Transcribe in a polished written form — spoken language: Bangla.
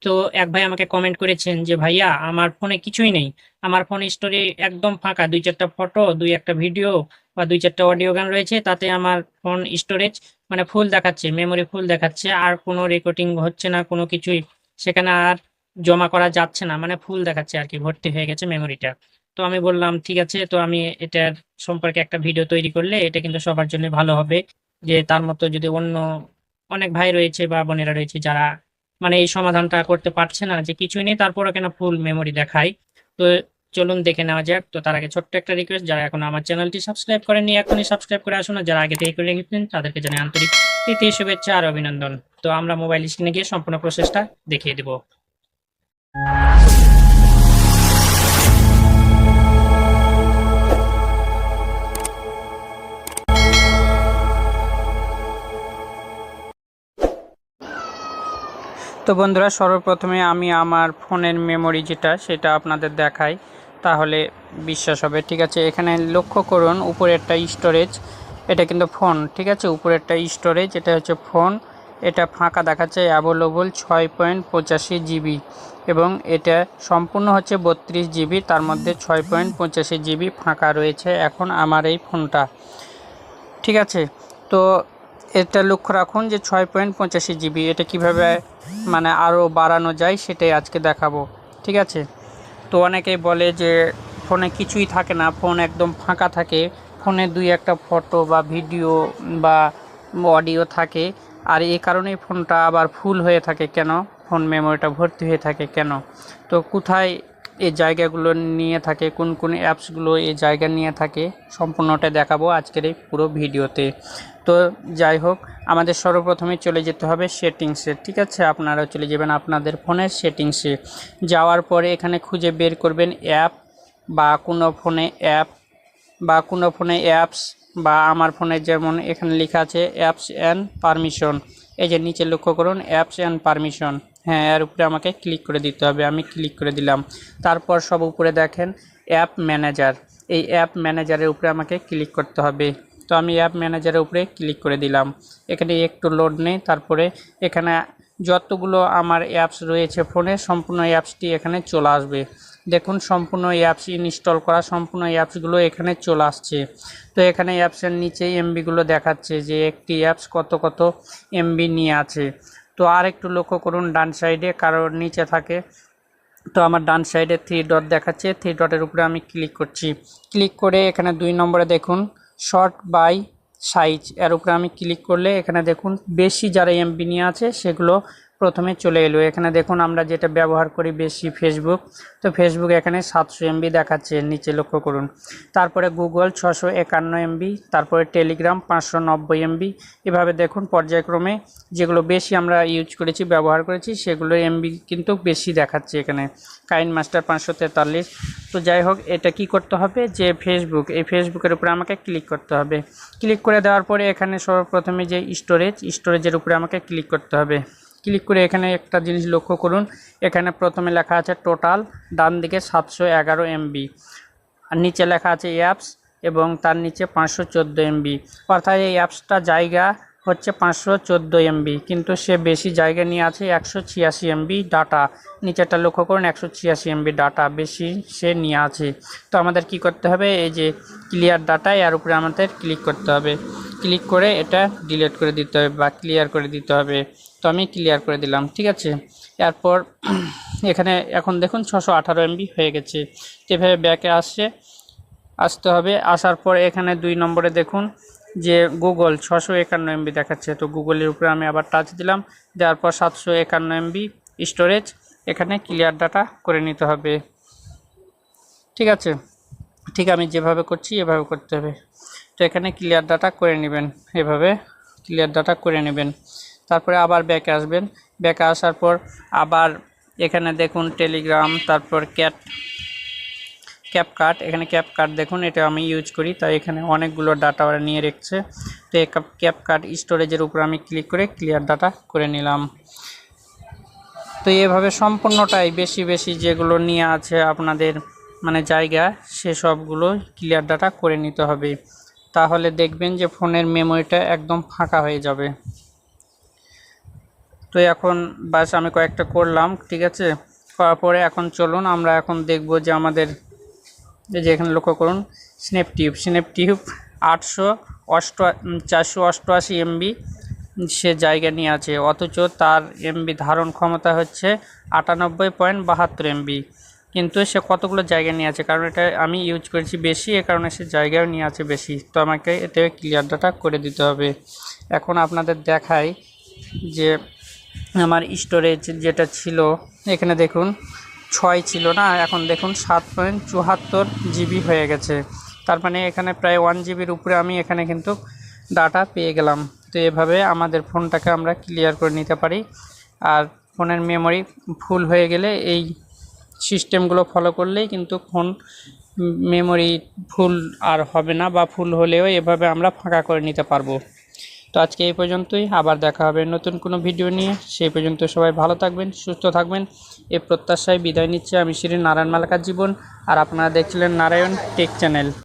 তো এক ভাই আমাকে কমেন্ট করেছেন যে ভাইয়া আমার ফোনে কিছুই নেই, আমার ফোন স্টোরে একদম ফাঁকা, দুই চারটা ফটো, দুই একটা ভিডিও বা দুই চারটা অডিও গান রয়েছে, তাতে আমার ফোন স্টোরেজ মানে ফুল দেখাচ্ছে, মেমোরি ফুল দেখাচ্ছে, আর কোনো রেকর্ডিং হচ্ছে না, কোনো কিছুই সেখানে আর জমা করা যাচ্ছে না, মানে ফুল দেখাচ্ছে আর কি, ভর্তি হয়ে গেছে মেমোরিটা। তো আমি বললাম ঠিক আছে, তো আমি এটার সম্পর্কে একটা ভিডিও তৈরি করলে এটা কিন্তু সবার জন্য ভালো হবে, যে তার মতো যদি অন্য অনেক ভাই রয়েছে বা বোনেরা রয়েছে যারা মানে এই সমাধানটা করতে পারছে না, যে কিছুই নেই তারপরও কেন ফুল মেমোরি দেখায়। তো চলুন দেখে নেওয়া যাক। তো তার আগে ছোট্ট একটা রিকোয়েস্ট, যারা এখন আমার চ্যানেলটি সাবস্ক্রাইব করেননি এখনই সাবস্ক্রাইব করে আসুন, আর যারা আগে থেকে করে রেখেছেন তাদেরকে জানাই আন্তরিক প্রীতি, শুভেচ্ছা আর অভিনন্দন। তো আমরা মোবাইল স্ক্রিনে গিয়ে সম্পূর্ণ প্রসেসটা দেখিয়ে দেব। তো বন্ধুরা, সর্বপ্রথমে আমি আমার ফোনের মেমোরি যেটা সেটা আপনাদের দেখাই, তাহলে বিশ্বাস হবে। ঠিক আছে, এখানে লক্ষ্য করুন উপরে একটা স্টোরেজ, এটা কিন্তু ফোন। ঠিক আছে, উপরে একটা স্টোরেজ, এটা হচ্ছে ফোন, এটা ফাঁকা দেখাচ্ছে অ্যাভেলেবল 6.85 জিবি, এবং এটা সম্পূর্ণ হচ্ছে 32 জিবি, তার মধ্যে 6.85 জিবি ফাঁকা রয়েছে এখন আমার এই ফোনটা। ঠিক আছে, তো এটা লক্ষ্য রাখুন যে 6.85 জিবি, এটা কিভাবে মানে আরও বাড়ানো যায় সেটাই আজকে দেখাবো। ঠিক আছে, তো অনেকেই বলে যে ফোনে কিছুই থাকে না, ফোন একদম ফাঁকা থাকে, ফোনে দুই একটা ফটো বা ভিডিও বা অডিও থাকে, আর এই কারণেই ফোনটা আবার ফুল হয়ে থাকে কেন, ফোন মেমোরিটা ভর্তি হয়ে থাকে কেন, তো কোথায় এই জায়গাগুলো নিয়ে থাকে, কোন কোন অ্যাপসগুলো এই জায়গা নিয়ে থাকে, সম্পূর্ণটা দেখাবো আজকের এই পুরো ভিডিওতে। তো যাই হোক, আমাদের সর্বপ্রথমে চলে যেতে হবে সেটিংসে। ঠিক আছে, আপনারা চলে যাবেন আপনাদের ফোনের সেটিংসে, যাওয়ার পরে এখানে খুঁজে বের করবেন অ্যাপ বা কোনো ফোনে অ্যাপ বা কোনো ফোনে অ্যাপস, বা আমার ফোনে যেমন এখানে লেখা আছে অ্যাপস অ্যান্ড পারমিশন, এই যে নিচে লক্ষ্য করুন অ্যাপস অ্যান্ড পারমিশন, হ্যাঁ এর উপরে আমাকে ক্লিক করে দিতে হবে, আমি ক্লিক করে দিলাম। তারপর সব উপরে দেখেন অ্যাপ ম্যানেজার, এই অ্যাপ ম্যানেজারের উপরে আমাকে ক্লিক করতে হবে। তো আমি অ্যাপ ম্যানেজারের উপরে ক্লিক করে দিলাম, এখানে একটু লোড নেই, তারপরে এখানে যতগুলো আমার অ্যাপস রয়েছে ফোনে সম্পূর্ণ অ্যাপসটি এখানে চলে আসবে। দেখুন সম্পূর্ণ অ্যাপস ইনস্টল করা সম্পূর্ণ অ্যাপসগুলো এখানে চলে আসছে। তো এখানে অ্যাপসের নিচে এমবিগুলো দেখাচ্ছে যে একটি অ্যাপস কত কত এমবি নিয়ে আছে। তো আর একটু লক্ষ্য করুন ডান সাইডে, কারোর নিচে থাকে, তো আমার ডান সাইডে 3 ডট দেখাচ্ছে, 3 ডটের উপরে আমি ক্লিক করছি, ক্লিক করে এখানে 2 নম্বরে দেখুন শর্ট বাই সাইজ, এর উপরে আমি ক্লিক করলে এখানে দেখুন বেশি যারা এমবি নিয়ে আছে সেগুলো প্রথমে চলে এলো। এখানে দেখুন আমরা যেটা ব্যবহার করি বেশি ফেসবুক, তো ফেসবুক এখানে 700 এমবি দেখাচ্ছে, নিচে লক্ষ্য করুন। তারপরে গুগল 651 এমবি, তারপরে টেলিগ্রাম 590 এমবি, এভাবে দেখুন পর্যায়ক্রমে যেগুলো বেশি আমরা ইউজ করেছি ব্যবহার করেছি সেগুলো এমবি কিন্তু বেশি দেখাচ্ছে এখানে। কাইন মাস্টার 543। তো যাই হোক, এটা কি করতে হবে যে ফেসবুক, এই ফেসবুকের উপরে আমাকে ক্লিক করতে হবে। ক্লিক করে দেওয়ার পরে এখানে সর্বপ্রথমে যে স্টোরেজের উপরে আমাকে ক্লিক করতে হবে। ক্লিক করে এখানে একটা জিনিস লক্ষ্য করুন, এখানে প্রথমে লেখা আছে টোটাল, ডান দিকে 711 এমবি, আর নিচে লেখা আছে অ্যাপস এবং তার নিচে 514 এমবি, অর্থাৎ এই অ্যাপসটা জায়গা হচ্ছে 514 এমবি, কিন্তু সে বেশি জায়গা নিয়ে আছে 186 এমবি ডাটা। নিচেটা লক্ষ্য করুন 186 এমবি ডাটা বেশি সে নিয়ে আছে। তো আমাদের কি করতে হবে, এই যে ক্লিয়ার ডাটা, এর উপরে আমাদের ক্লিক করতে হবে, ক্লিক করে এটা ডিলিট করে দিতে হবে বা ক্লিয়ার করে দিতে হবে। তো আমি ক্লিয়ার করে দিলাম। ঠিক আছে, এরপর এখানে এখন দেখুন 618 এমবি হয়ে গেছে। এভাবে ব্যাকে আসতে হবে, আসার পর এখানে 2 নম্বরে দেখুন যে গুগল 651 এমবি দেখাচ্ছে, তো গুগলের উপরে আমি আবার টাচ দিলাম, দেওয়ার পর 751 এমবি স্টোরেজ, এখানে ক্লিয়ার ডাটা করে নিতে হবে। ঠিক আছে, ঠিক আমি যেভাবে করছি এভাবে করতে হবে। তো এখানে ক্লিয়ার ডাটা করে নেবেন, এভাবে ক্লিয়ার ডাটা করে নেবেন। তারপরে আবার ব্যাকে আসবেন, ব্যাকে আসার পর আবার এখানে দেখুন টেলিগ্রাম, তারপর ক্যাপকাট, এখানে ক্যাপকাট দেখুন এটা আমি ইউজ করি, তাই এখানে অনেকগুলো ডাটা ওরা নিয়ে রেখেছে। তো এই ক্যাপকাট স্টোরেজের উপর আমি ক্লিক করে ক্লিয়ার ডাটা করে নিলাম। তো এভাবে সম্পূর্ণটাই বেশি বেশি যেগুলো নিয়ে আছে আপনাদের মানে জায়গা, সেসবগুলো ক্লিয়ার ডাটা করে নিতে হবে, তাহলে দেখবেন যে ফোনের মেমোরিটা একদম ফাঁকা হয়ে যাবে। তো এখন বাস আমি কয়েকটা করলাম, ঠিক আছে। করার পরে এখন চলুন আমরা এখন দেখব যে আমাদের এই যে এখানে লক্ষ্য করুন স্ন্যাপ টিউব 488 এমবি সে জায়গা নিয়ে আছে, অথচ তার এমবি ধারণ ক্ষমতা হচ্ছে 98.72 এমবি, কিন্তু সে কতগুলো জায়গা নিয়ে আছে, কারণ এটা আমি ইউজ করেছি বেশি, এ কারণে সে জায়গাও নিয়ে আছে বেশি। তো আমাকে এতে ক্লিয়ার ডাটা করে দিতে হবে। এখন আপনাদের দেখাই যে আমার স্টোরেজ যেটা ছিল, এখানে দেখুন 6 ছিল না, এখন দেখুন 7.74 জিবি হয়ে গেছে। তার মানে এখানে প্রায় 1 জিবির উপরে আমি এখানে কিন্তু ডাটা পেয়ে গেলাম। তো এভাবে আমাদের ফোনটাকে আমরা ক্লিয়ার করে নিতে পারি। আর ফোনের মেমোরি ফুল হয়ে গেলে এই সিস্টেমগুলো ফলো করলেই কিন্তু ফোন মেমোরি ফুল আর হবে না, বা ফুল হলেও এভাবে আমরা ফাঁকা করে নিতে পারবো। তো আজকে এই পর্যন্তই, আবার দেখা হবে নতুন কোনো ভিডিও নিয়ে। সেই পর্যন্ত সবাই ভালো থাকবেন, সুস্থ থাকবেন, এই প্রত্যাশায় বিদায় নিচ্ছে আমি শ্রী নারায়ণ মালাকার জীবন। আর আপনারা দেখছিলেন নারায়ণ টেক চ্যানেল।